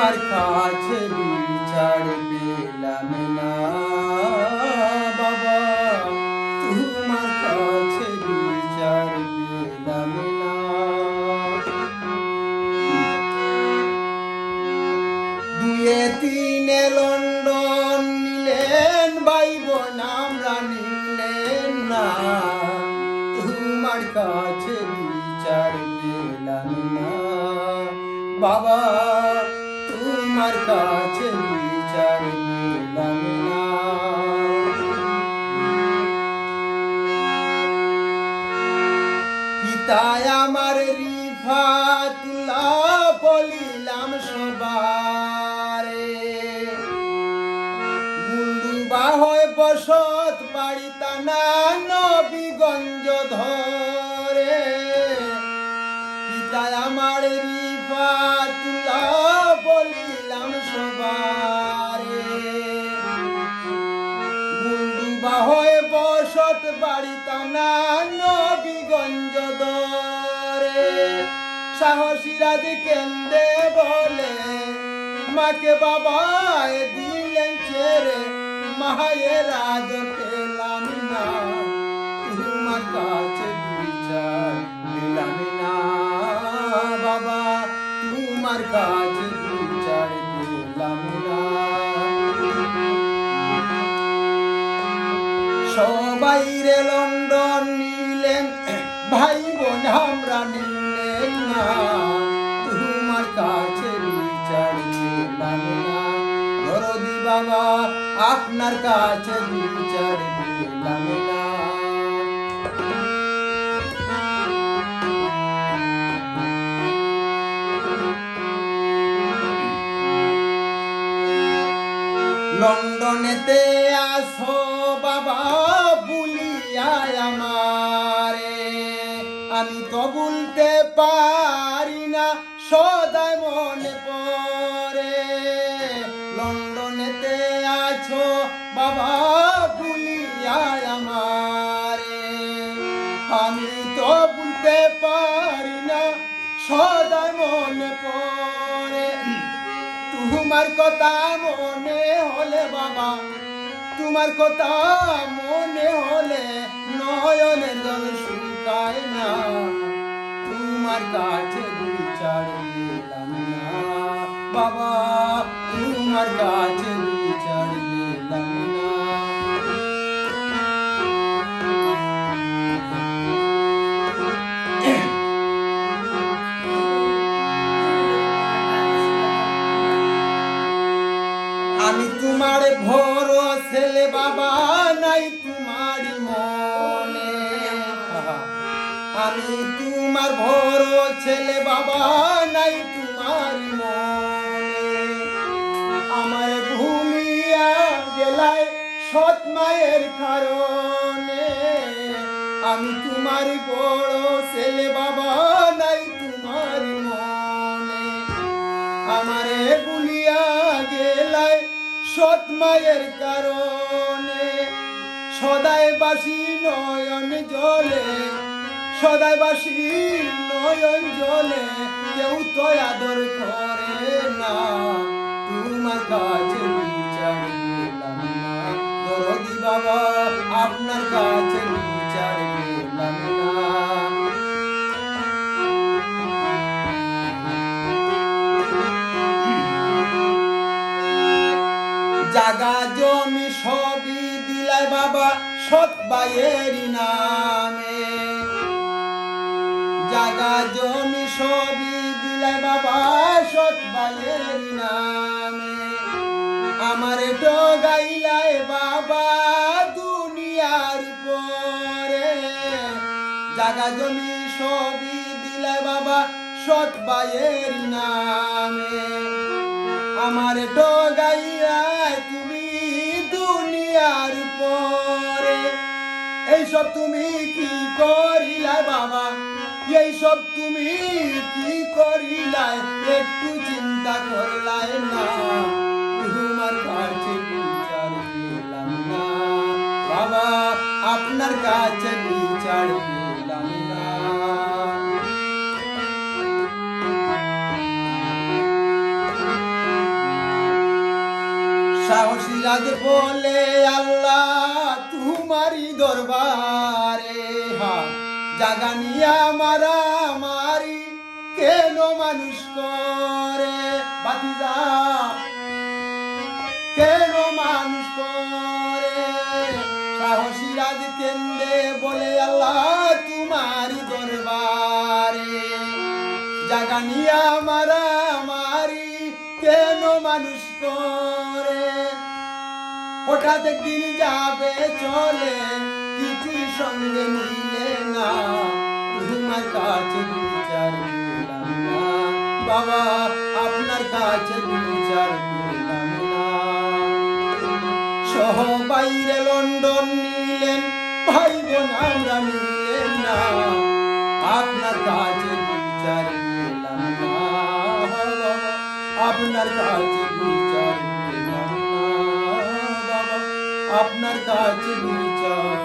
তোমার কাছে বিচার পেলাম না বাবা, তোমার কাছে বিচার পেলাম না। দুয়ে তিনে লন্ডন নিলেন, ভাই বোন আমরা নিলেন না, তোমার কাছে বিচার পেলাম না বাবা, তোমার কাছে বিচার পেলাম না। পিতায় আমার রিফাতুল্লাহ বলিলাম সবারে, গুন্ডুবা হয় বসত বাড়ি টানা নবীগঞ্জ ধরে। পিতায় আমার রিফাতুল্লাহ বলিলাম সবারে, গুন্ডুবা হয় বসত বাড়ি টানা নবীগঞ্জ ধরে। সাহসীরাজ কেন্দে বলে মাকে বাবায় দিলেন ছেড়ে, মায়ের আদর পেলাম না, তোমার কাছে বিচার পেলাম না বাবা, তোমার কাছে বিচার পেলাম না। সবাই রে লন্ডন নিলেন, ভাই বোন আমরা নিলেন না, তোমার কাছে বিচার পেলাম না। দরদি বাবা আপনার কাছে বিচার পেলাম না। লন্ডনেতে আসো বাবা ভুলিয়া আমারে, আমি তো ভুলতে পারি না সদাই মনে পড়ে। লন্ডনেতে আছো বাবা ভুলিয়া আমারে, আমি তো ভুলতে পারি না সদাই মনে পড়ে। তোমার কথা মনে হলে বাবা, তোমার কথা মনে হলে নয়নের জল শুকায় না, তোমার কাছে বিচার পেলাম না বাবা, তোমার কাছে বিচার পেলাম না। আমি তোমার ভোর ছেলে বাবা নাই তোমার মনে, আমি তোমার ভোর ছেলে বাবা নাই তোমার মনে। আমার ভুলিয়া গেলায় সৎ মায়ের কারণে, আমি তোমার বড় ছেলে বাবা নাই তোমার মনে। আমারে ভুলিয়া গেলায় সৎ মায়ের কারণে, সদাই বাসি নয়ন জলে, সদাই বাসি নয়ন জলে, কেউ তো আদর করে না, তোমার কাছে বিচার পেলাম না। দরদি বাবা আপনার কাছে বিচার পেলাম না। জাগা জমি সবই দিলাই বাবা সৎ ভাইয়ের নামে, জাগা জমি সবই দিলাই বাবা সৎ ভাইয়ের নামে। আমার ডগাইলাই বাবা দুনিয়ার পরে, জাগা জমি সবই দিলাই বাবা সৎ ভাইয়ের নামে। আমার ডগাইয়া তুমি দুনিয়ার পরে, এইসব তুমি কি করিলাই বাবা, এইসব তুমি কি করিলাই, একটু চিন্তা করলাই না, তোমার কাছে বিচার পেলাম না বাবা, আপনার কাছে বিচার পেলাম না। সিরাজ বলে আল্লাহ তোমারি দরবারে জাগানিয়া মারা মারি কেন মানুষ করে বাতিজা কেন মানুষ করে সাহসিরাজ কেন্দ্রে বলে আল্লাহ তোমারি দরবারে জাগানিয়া মারা মারি কেন মানুষ করে হঠাৎ একদিন যাবে চলে কিছুই সঙ্গে নিলে না তোমার কাছে বিচার পেলাম না বাবা আপনার কাছে বিচার পেলাম না সবাইরে লন্ডন নিলেন ভাই বোন আমরা নিলেন না আপনার কাছে বিচার পেলাম না আপনার কাছে বিচার পেলাম না বাবা আপনার কাছে বিচার